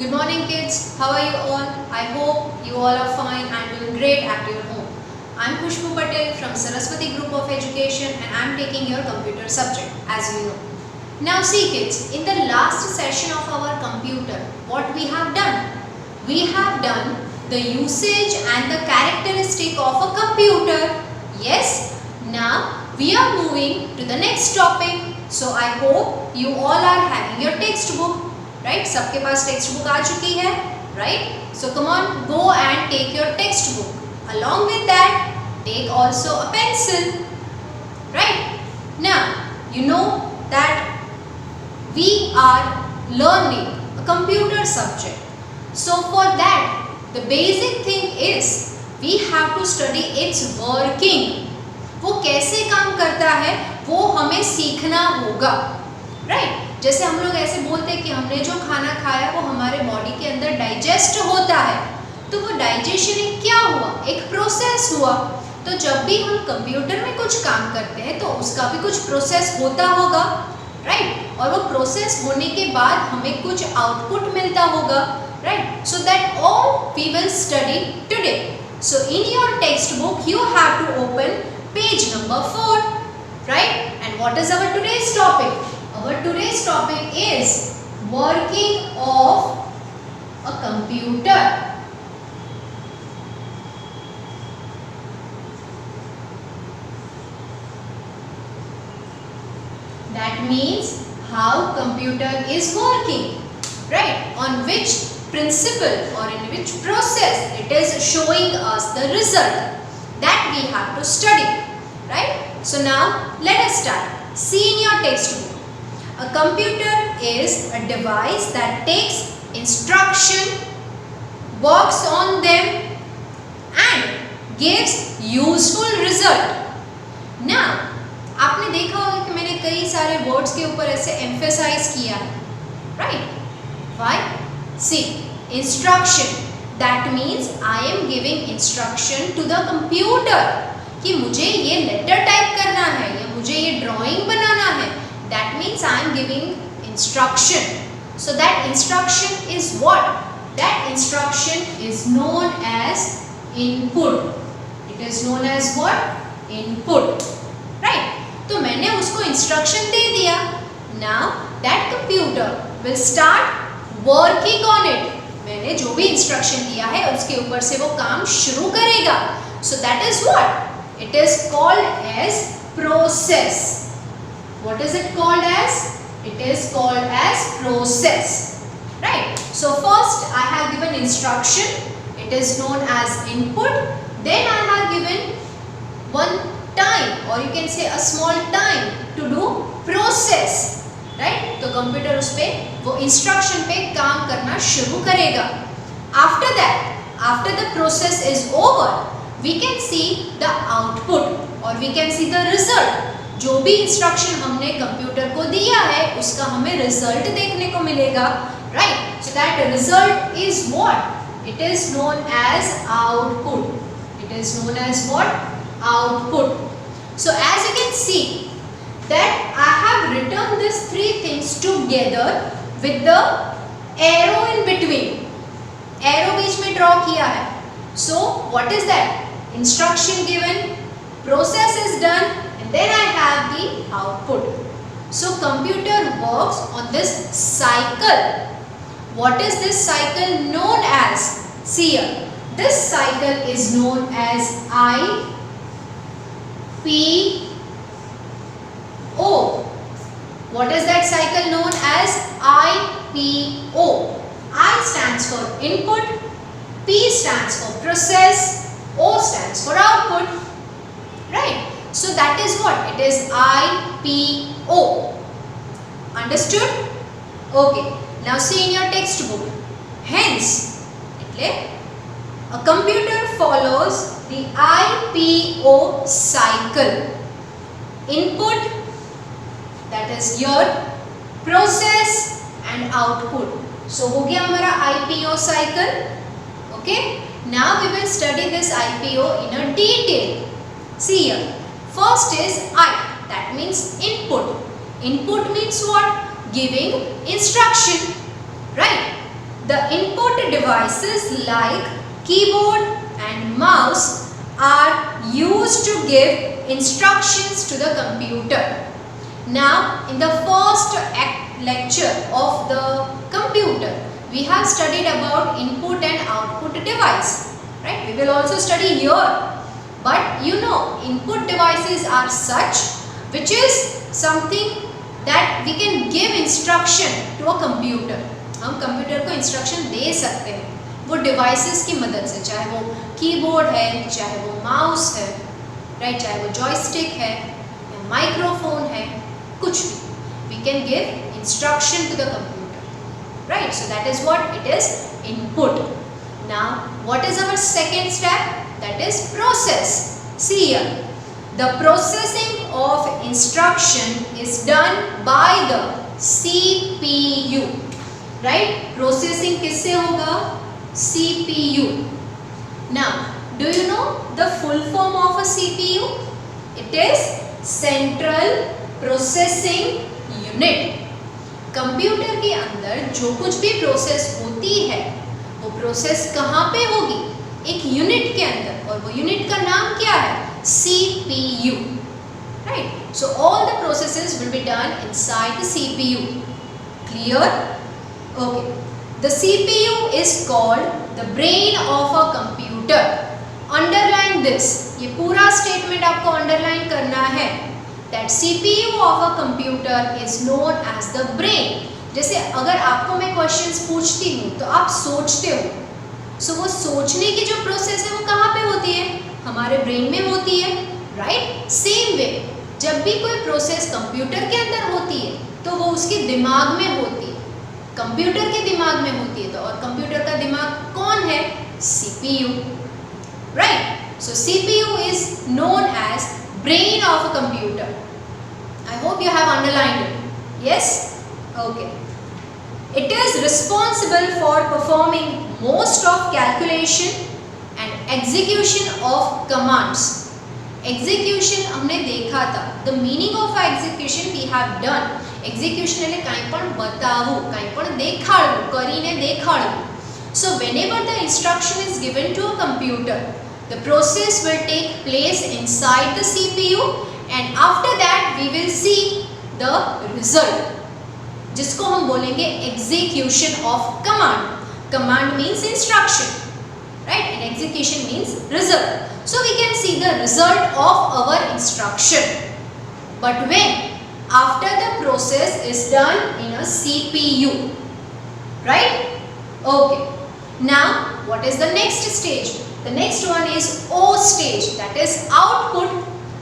Good morning kids, how are you all? I hope you all are fine and doing great at your home. I am Khushbu Patel from Saraswati Group of Education and I am taking your computer subject as you know. Now see kids, in the last session of our computer, what we have done? We have done the usage and the characteristic of a computer. Yes? Now we are moving to the next topic. So I hope you all are having your textbook. Right सबके पास text book आ चुकी है right so come on go and take your text book along with that take also a pencil right now you know that we are learning a computer subject so for that the basic thing is we have to study its working वो कैसे काम करता है वो हमें सीखना होगा right जैसे हम लोग ऐसे बोलते हैं कि हमने जो खाना खाया वो हमारे बॉडी के अंदर डाइजेस्ट होता है तो वो डाइजेशन एक क्या हुआ एक प्रोसेस हुआ तो जब भी हम कंप्यूटर में कुछ काम करते हैं तो उसका भी कुछ प्रोसेस होता होगा राइट और वो प्रोसेस होने के बाद हमें कुछ आउटपुट मिलता होगा right so that all we will study today so in your text book you have to open page number 4 right and what is our today's topic Our today's topic is working of a computer. That means how computer is working, right? On which principle or in which process it is showing us the result that we have to study, right? So now let us start. See in your textbook. A computer is a device that takes instruction, works on them and gives useful result. Now, आपने देखा होगा कि मैंने कई सारे words के ऊपर ऐसे emphasize किया है, right? Why? See, instruction. That means I am giving instruction to the computer कि मुझे ये letter type करना है या मुझे ये drawing बनाना है. That means I am giving instruction. So that instruction is what? That instruction is known as input. It is known as what? Input. Right? तो मैंने उसको instruction दे दिया. Now that computer will start working on it. मैंने जो भी instruction दिया है उसके ऊपर से वो काम शुरू करेगा. So that is what? It is called as process. What is it called as? It is called as process. Right? So first I have given instruction. It is known as input. Then I have given one time or you can say a small time to do process. Right? तो computer उस पे वो instruction पे काम करना शुरू करेगा. After that, after the process is over, we can see the output or we can see the result. जो भी इंस्ट्रक्शन हमने कंप्यूटर को दिया है उसका हमें रिजल्ट देखने को मिलेगा right so that result is what it is known as output it is known as what output so as you can see that I have written this three things together with the arrow in between arrow बीच में draw किया है so what is that instruction given process is done then I have the output. So computer works on this cycle. What is this cycle known as? See here. This cycle is known as IPO. What is that cycle known as? IPO. I stands for input, P stands for process, O stands for output. Right? So that is what? It is IPO. Understood? Okay. Now see in your textbook. Hence, a computer follows the IPO cycle. Input, that is your process and output. So हो गया हमारा IPO cycle. Okay. Now we will study this IPO in a detail. See here. First is I, that means input. Input means what? Giving instruction, right? the input devices like keyboard and mouse are used to give instructions to the computer. Now in the first lecture of the computer, we have studied about input and output device, right? We will also study here, but you know, input devices are such which is something that we can give instruction to a computer. हम computer को instruction दे सकते हैं वो devices की मदद से, चाहे वो कीबोर्ड है, चाहे वो माउस है, राइट, चाहे वो जॉयस्टिक है या माइक्रोफोन है, कुछ भी, we can give instruction to the computer, right. So that is what it is, input. Now what is our second step, that is process. See here, the processing of instruction is done by the CPU, right? Processing किससे होगा, CPU. Now do you know the full form of a CPU? It is Central Processing Unit. Computer के अंदर जो कुछ भी process होती है वो प्रोसेस कहाँ पे होगी, एक यूनिट के अंदर, और वो यूनिट का नाम क्या है, CPU, right? So all the processes will be done inside the CPU. Clear? Okay. The CPU is called the brain of a computer. Underline this. ये पूरा statement आपको underline करना है. That CPU of a computer is known as the brain. जैसे अगर आपको मैं questions पूछती हूँ तो आप सोचते हो, so वो सोचने की जो प्रोसेस है वो कहाँ पे होती है, हमारे ब्रेन में होती है, राइट. सेम वे जब भी कोई प्रोसेस कंप्यूटर के अंदर होती है तो वो उसके दिमाग में होती है, कंप्यूटर के दिमाग में होती है. तो और कंप्यूटर का दिमाग कौन है, CPU, right. So CPU is known as brain of a computer. I hope you have underlined it. Yes, okay. It is responsible for performing most of calculation and execution of commands. Execution हमने देखा था. The meaning of execution we have done. Execution એટલે કાંઈ પણ બતાવવું, કાંઈ પણ દેખાડવું, કરીને દેખાડવું. So whenever the instruction is given to a computer, the process will take place inside the CPU, and after that we will see the result, जिसको हम बोलेंगे execution of command. Command means instruction, right, and execution means result. So we can see the result of our instruction. But when? After the process is done in a CPU, right? Okay. Now what is the next stage? The next one is O stage, that is output.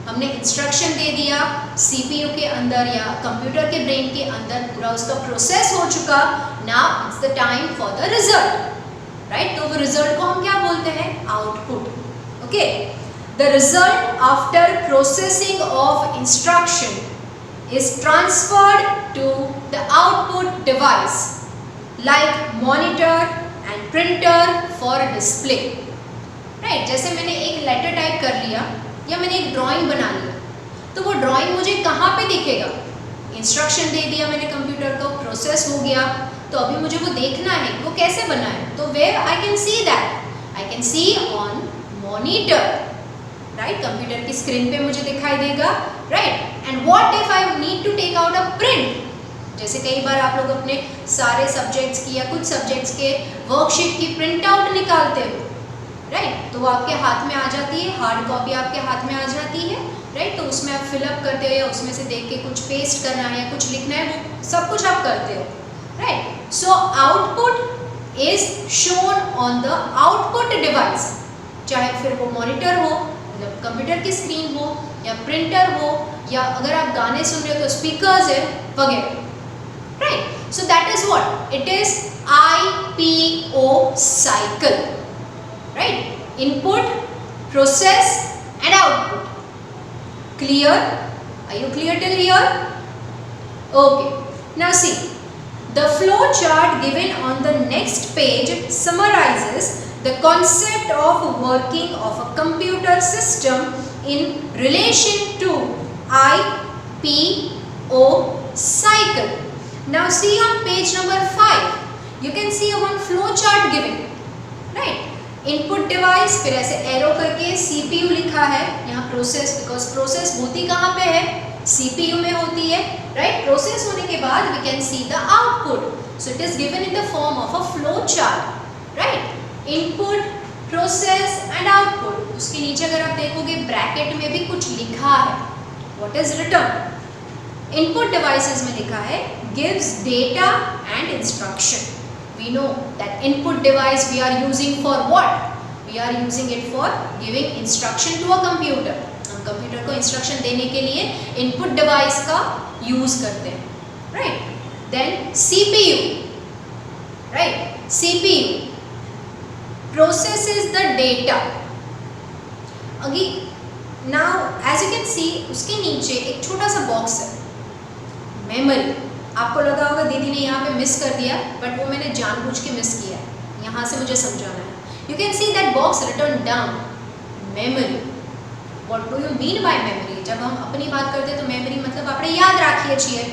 हमने instruction दे दिया CPU के अंदर या computer के brain के अंदर, पूरा उसका प्रोसेस हो चुका. Now it's the time for the result, right. तो वो रिजल्ट को हम क्या बोलते हैं, output. Okay. The result after processing of instruction is transferred to the output device like monitor and printer for display, right. जैसे मैंने एक लेटर टाइप कर लिया या मैंने एक ड्राइंग बना लिया, तो वो ड्राइंग मुझे कहाँ पे दिखेगा, इंस्ट्रक्शन दे दिया मैंने कंप्यूटर को, प्रोसेस हो गया, तो अभी मुझे वो देखना है वो कैसे बना है. तो where I can see that, I can see on monitor, right. Computer की स्क्रीन पे मुझे दिखाई देगा, right. And what if I need to take out a print, जैसे कई बार आप लोग अपने सारे सब्जेक्ट्स की या कुछ सब्जेक्ट्स के वर्कशीट की प्रिंट आउट निकालते हो, राइट. तो वो आपके हाथ में आ जाती है, हार्ड कॉपी आपके हाथ में आ जाती है, राइट. तो उसमें आप फिलअप करते हो या उसमें से देख के कुछ पेस्ट करना है या कुछ लिखना है, वो सब कुछ आप करते हो, right. So output is shown on the output device, चाहे फिर वो मॉनिटर हो, मतलब कंप्यूटर की स्क्रीन हो, या प्रिंटर हो, या अगर आप गाने सुन रहे हो तो स्पीकर्स है वगैरह, right. So that is what it is, IPO cycle, right? Input, process and output. Clear? Are you clear till here? Okay. Now see, the flow chart given on the next page summarizes the concept of working of a computer system in relation to IPO cycle. Now see on page number 5. you can see a one flow chart given, right? Input device, फिर ऐसे arrow करके CPU लिखा है यहाँ process, because process होती कहाँ पे है, CPU में होती है, राइट? प्रोसेस होने के बाद we can see the output, so it is given in the form of a flow chart, right? Input, process and output. उसके नीचे अगर आप देखोगे ब्रैकेट में भी कुछ लिखा है, what is written? Input devices में लिखा है gives data and instruction. We know that input device we are using for what? We are using it for giving instruction to a computer. हम कंप्यूटर को इंस्ट्रक्शन देने के लिए input device का use करते हैं, right? Then CPU, right? CPU processes the data. Again, now as you can see, उसके नीचे एक छोटा सा बॉक्स है, मेमोरी. आपको लगा होगा दीदी ने यहाँ पे मिस कर दिया, बट वो मैंने जानबूझ के मिस किया है, यहाँ से मुझे समझाना है. You can see that box written down, memory. What do you mean by memory? जब हम अपनी बात करते हैं तो मेमोरी मतलब આપણે યાદ રાખીએ છીએ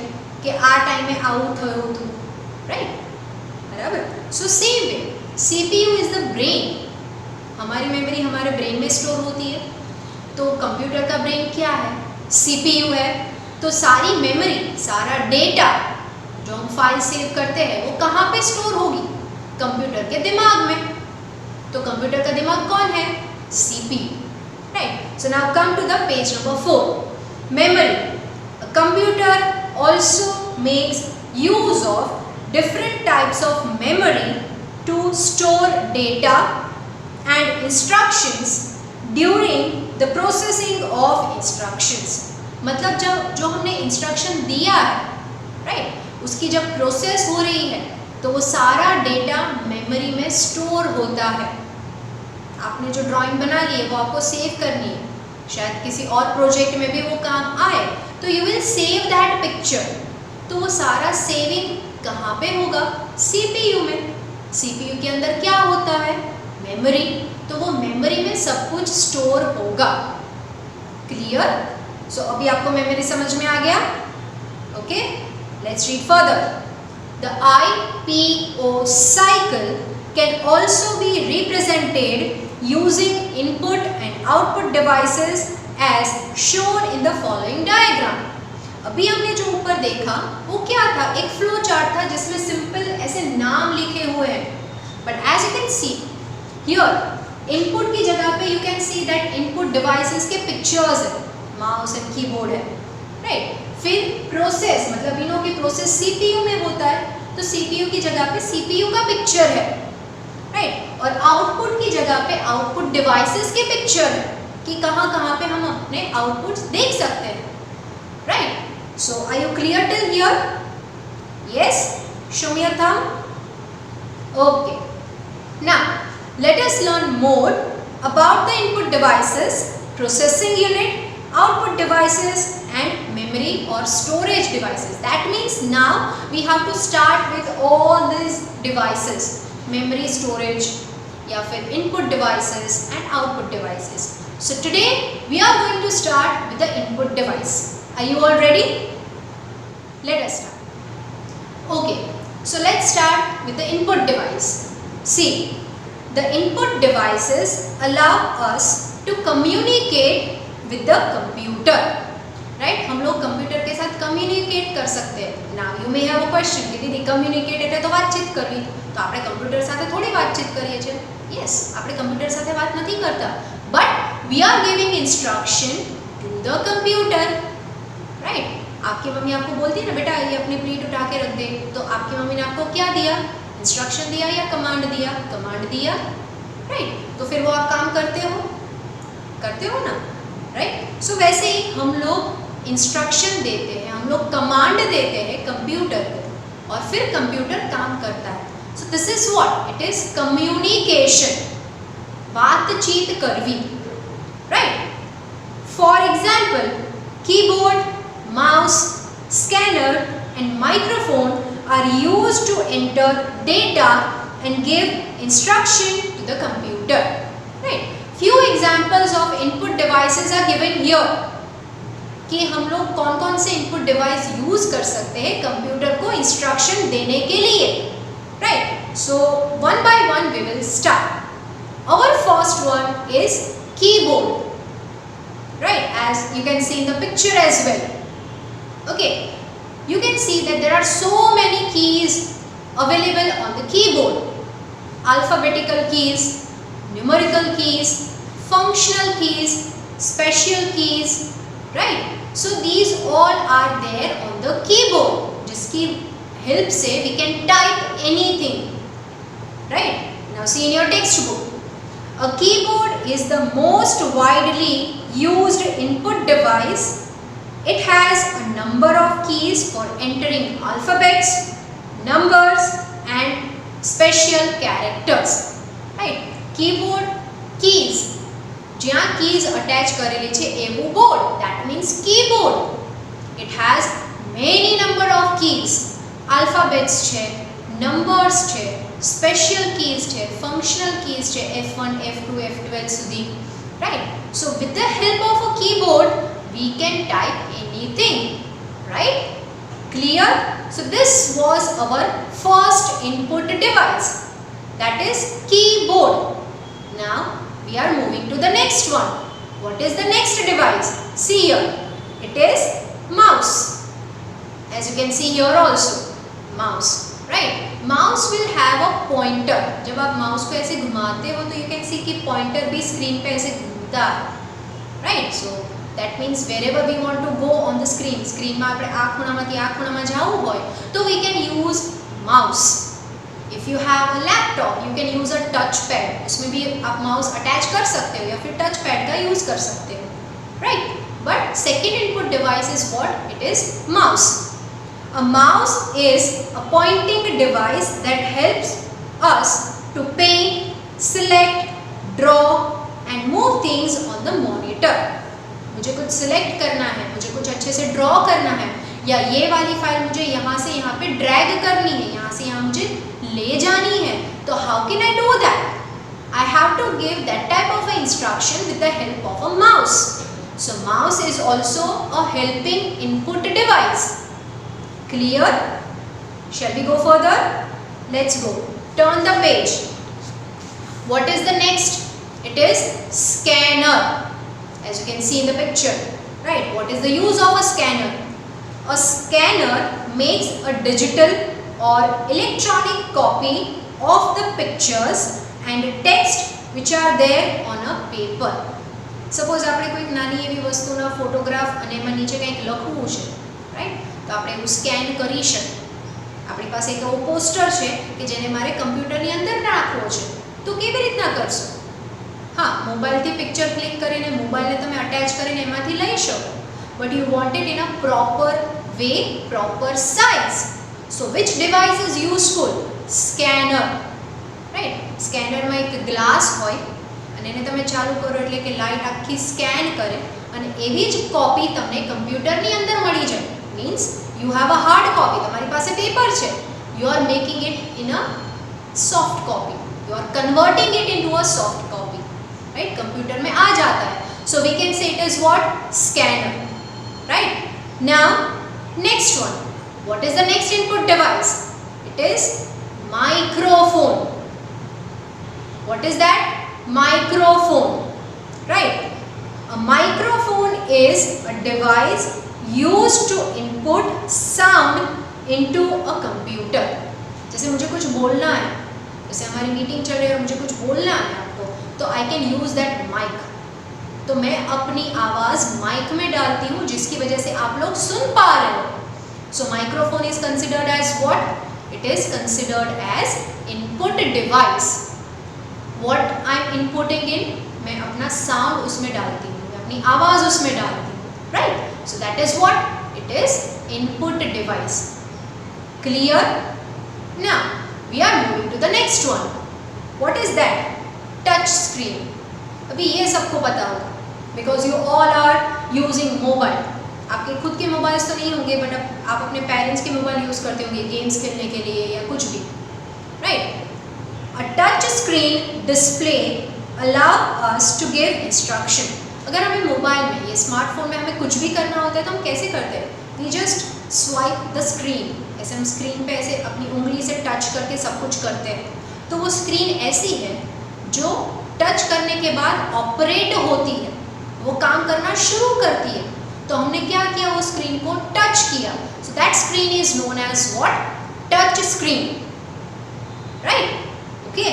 કે આ ટાઈમે આવું થયું હતું, રાઈટ? बराबर. So same way CPU is the brain. हमारी मेमोरी हमारे ब्रेन में स्टोर होती है, तो कंप्यूटर का ब्रेन क्या है? CPU है. तो सारी मेमोरी, सारा डेटा जो हम फाइल सेव करते हैं वो कहाँ पे स्टोर होगी? कंप्यूटर के दिमाग में. तो कंप्यूटर का दिमाग कौन है? CPU, right? So now come to the page number 4. Memory. A computer also makes use of different types of memory to store data and instructions during the processing of instructions. मतलब जब जो हमने instruction दिया है, right, उसकी जब process हो रही है तो वो सारा डेटा मेमोरी में स्टोर होता है. आपने जो ड्राइंग बना ली है वो आपको सेव करनी है, शायद किसी और प्रोजेक्ट में भी वो काम आए, तो you will save that picture. तो वो सारा सेविंग कहाँ पे होगा? CPU में. CPU के अंदर क्या होता है? मेमोरी. तो वो मेमोरी में सब कुछ स्टोर होगा. क्लियर? सो अभी आपको मेमोरी समझ में आ गया? Okay, let's read further. The IPO cycle can also be represented using input and output devices as shown in the following diagram. अभी हमने जो ऊपर देखा वो क्या था? एक फ्लो चार्ट था जिसमें सिंपल ऐसे नाम लिखे हुए हैं. But as you can see here, input की जगह पे you can see that input devices के पिक्चर्स है, माउस एंड कीबोर्ड है, राइट? फिर प्रोसेस, मतलब इनो की प्रोसेस CPU में होता है, तो CPU की जगह पे CPU का पिक्चर है, राइट? और आउटपुट की जगह पे आउटपुट डिवाइसेस के पिक्चर है कि कहाँ कहाँ पे हम अपने आउटपुट्स देख सकते हैं, right? So are you clear till here? Yes, show me your thumb. Okay, now let us learn more about the input devices, processing unit, output devices and memory or storage devices. That means now we have to start with all these devices, memory, storage, या फिर input devices and output devices. So today we are going to start with the input device. Are you all ready? Let us start. Okay, so let's start with the input device. See, the input devices allow us to communicate with the computer, right? हम लोग computer के साथ communicate कर सकते हैं. Now you may have a question कि दीदी communicate એટલે તો વાતચીત કરવી, તો આપણે કમ્પ્યુટર સાથે થોડી વાતચીત કરીએ છીએ? Yes, આપણે કમ્પ્યુટર સાથે વાત નથી કરતા, but we are giving instruction to the computer, right? आपकी मम्मी आपको बोलती है ना बेटा ये अपनी प्लेट उठा के रख दे, तो आपकी मम्मी ने आपको क्या दिया? इंस्ट्रक्शन दिया या कमांड दिया? कमांड दिया, राइट? तो फिर वो आप काम करते हो ना, राइट? सो वैसे ही हम लोग इंस्ट्रक्शन देते हैं, हम लोग कमांड देते हैं कंप्यूटर को, और फिर कंप्यूटर काम करता है. So this is what it is, communication, बातचीत करवी, right? For example, keyboard, mouse, scanner and microphone are used to enter data and give instruction to the computer, right? Few examples of input devices are given here कि हम लोग कौन कौन से input device use कर सकते हैं computer को इंस्ट्रक्शन देने के लिए, right? So one by one we will start. Our first one is keyboard, right? As you can see in the picture as well. Okay, you can see that there are so many keys available on the keyboard. Alphabetical keys, numerical keys, functional keys, special keys, right? So these all are there on the keyboard. जिसकी help से we can type anything, right? Now see in your textbook. A keyboard is the most widely used input device. It has a number of keys for entering alphabets, numbers and special characters, right? Keyboard keys, જ્યાં keys attach કરેલી છે એવું board, that means keyboard. It has many number of keys, alphabets છે, numbers છે, special keys છે, functional keys છે, F1, F2, F12 સુધી, right? So with the help of a keyboard we can type anything, right? Clear? So this was our first input device, that is keyboard. Now we are moving to the next one. What is the next device? See here, it is mouse. As you can see here also, mouse, right? Mouse will have a pointer. जब आप mouse को ऐसे घुमाते हो तो you can see कि pointer भी screen पे ऐसे घूमता है, right? So that means wherever we want to go on the screen, screen में આપણે આ ખૂણામાંથી આ ખૂણામાં જાવું હોય તો we can use mouse. If you have a laptop, you can use a touch pad. उसमें भी आप mouse attach कर सकते हो या फिर touch pad का use कर सकते हो, right? But second input device is what? It is mouse. A mouse is a pointing device that helps us to paint, select, draw and move things on the monitor. मुझे कुछ select करना है, मुझे कुछ अच्छे से draw करना है, या ये वाली फाइल मुझे यहाँ से यहाँ पे drag करनी है, यहाँ से यहाँ मुझे ले जानी है, तो how can I do that? I have to give that type of a instruction with the help of a mouse. So mouse is also a helping input device. Clear? Shall we go further? Let's go. Turn the page. What is the next? It is scanner. As you can see in the picture, right? What is the use of a scanner? A scanner makes a digital or electronic copy of the pictures and text which are there on a paper. Suppose આપણે કોઈક નાની એવી વસ્તુનો photograph અને એમાં નીચે કંઈક લખવું છે, રાઈટ? તો આપણે એવું સ્કેન કરી શકીએ. આપણી પાસે એક એવો પોસ્ટર છે કે જેને મારે કમ્પ્યુટરની અંદર રાખવો છે, તો કેવી રીતના કરશો? હા, મોબાઈલથી પિક્ચર ક્લિક કરીને મોબાઈલને તમે અટેચ કરીને એમાંથી લઈ શકો, but you want it in a proper way, proper size. So which device is useful? Scanner, right? Scanner માં એક ગ્લાસ હોય અને એને તમે ચાલુ કરો એટલે કે લાઇટ આખી સ્કેન કરે અને એવી જ કોપી તમને કમ્પ્યુટરની અંદર મળી જાય. Means you have a hard copy, તમારી પાસે પેપર છે, you are making it in a soft copy, you are converting it into a soft copy, right? Computer में आ जाता है. So we can say it is what? Scanner, right? Now next one. What is the next input device? It is microphone. What is that? Microphone, right? A microphone is a device used to input sound into a computer. जैसे मुझे कुछ बोलना है, जैसे हमारी meeting चल रही है और मुझे कुछ बोलना है आपको, तो I can use that mic. तो मैं अपनी आवाज़ माइक में डालती हूँ जिसकी वजह से आप लोग सुन पा रहे हो. So microphone is considered as what? It is considered as input device. What I am inputting in? मैं अपना sound उसमें डालती हूँ, मैं अपनी आवाज़ उसमें डालती हूँ, right? So that is what? It is input device. Clear? Now we are moving to the next one. What is that? Touch screen. अभी ये सबको पता होगा because you all are using mobile. आपके खुद के मोबाइल्स तो नहीं होंगे, बट आप अपने पेरेंट्स के मोबाइल यूज़ करते होंगे गेम्स खेलने के लिए या कुछ भी, right? A touch screen display allow us to give instruction. अगर हमें मोबाइल में, ये स्मार्टफोन में हमें कुछ भी करना होता है तो हम कैसे करते हैं? We just swipe the screen, ऐसे हम स्क्रीन पे ऐसे अपनी उंगली से टच करके सब कुछ करते हैं, तो वो स्क्रीन ऐसी है जो टच करने के बाद ऑपरेट होती है, वो काम करना शुरू करती है। तो हमने क्या किया, वो स्क्रीन को टच किया, so that screen is known as what, touch screen, right? Okay,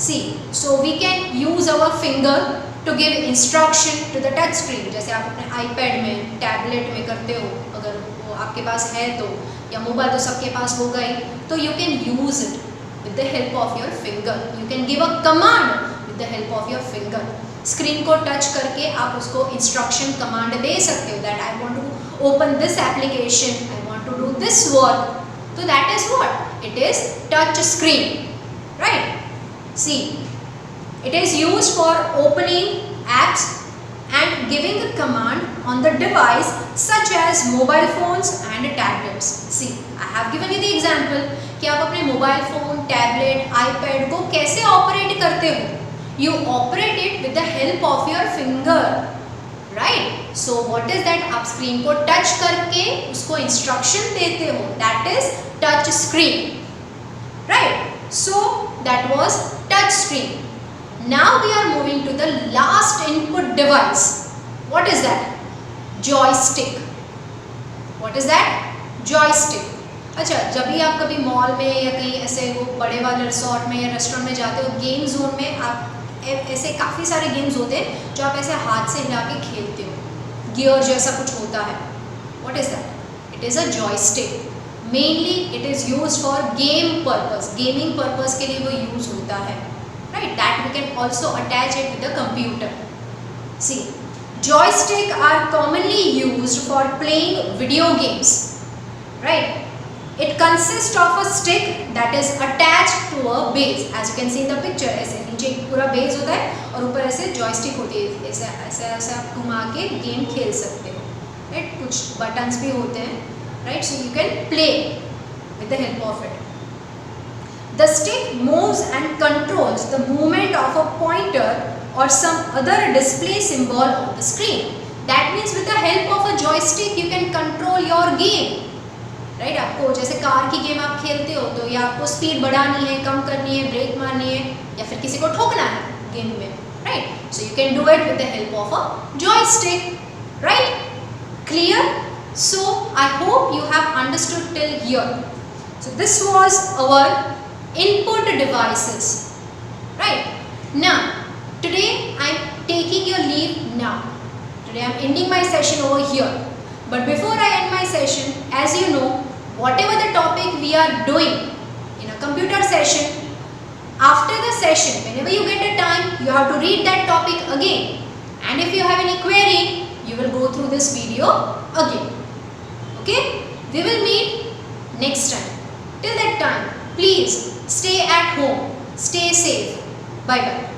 see, so we can use our finger to give instruction to the touch screen. जैसे आप अपने आईपैड में, टैबलेट में करते हो, अगर वो आपके पास है तो, या मोबाइल तो सबके पास होगा ही, तो you can use it with the help of your finger, you can give a command with the help of your finger. Screen को टच करके आप उसको इंस्ट्रक्शन कमांड दे सकते हो, that I want to open this application, I want to do this work, तो that is what, it is touch screen, right? See, it is used for opening apps and giving a command on the device such as mobile phones and tablets. See, I have given you the example कि आप अपने mobile phone, tablet, iPad को कैसे operate करते हो। You operate it with the help of your finger, right? So what is that? आप screen को touch करके उसको इंस्ट्रक्शन देते हो, that is touch screen, right? So that was touch screen. Now we are moving to the last input device. What is that? Joystick. What is that? Joystick. अच्छा, जब भी आप कभी मॉल में या कहीं ऐसे वो बड़े वाले रिसोर्ट में या रेस्टोरेंट में जाते हो, गेम जोन में आप ऐसे काफ़ी सारे गेम्स होते हैं जो आप ऐसे हाथ से हिला के खेलते हो, गियर जैसा कुछ होता है। What is that? It is a joystick. Mainly it is used for game purpose. Gaming purpose के लिए वो यूज होता है, right? That we can also attach it with the computer. See, joystick are commonly used for playing video games, right? It consists of a stick that is attached to a base, as you can see in the picture. ऐसे नीचे पूरा base होता है और ऊपर ऐसे joystick होती है, ऐसे ऐसे ऐसे आप घुमा के गेम खेल सकते हो, राइट? कुछ बटन्स भी होते हैं, right? So you can play with the help of it. The stick moves and controls the movement of a pointer or some other display symbol on the screen. That means with the help of a joystick you can control your game. Right? आपको जैसे car की game आप खेलते हो तो या आपको speed बढ़ानी है, कम करनी है, ब्रेक मारनी है या फिर किसी को ठोकना है गेम में, right? So you can do it with the help of a joystick, right? Clear? So I hope you have understood till here. So this was our input devices, right? Now today I am taking your leave now. Today I am ending my session over here, but before I end my session, as you know, whatever the topic we are doing in a computer session, after the session, whenever you get a time, you have to read that topic again, and if you have any query, you will go through this video again. Okay, we will meet next time. Till that time, please stay at home, stay safe. Bye bye.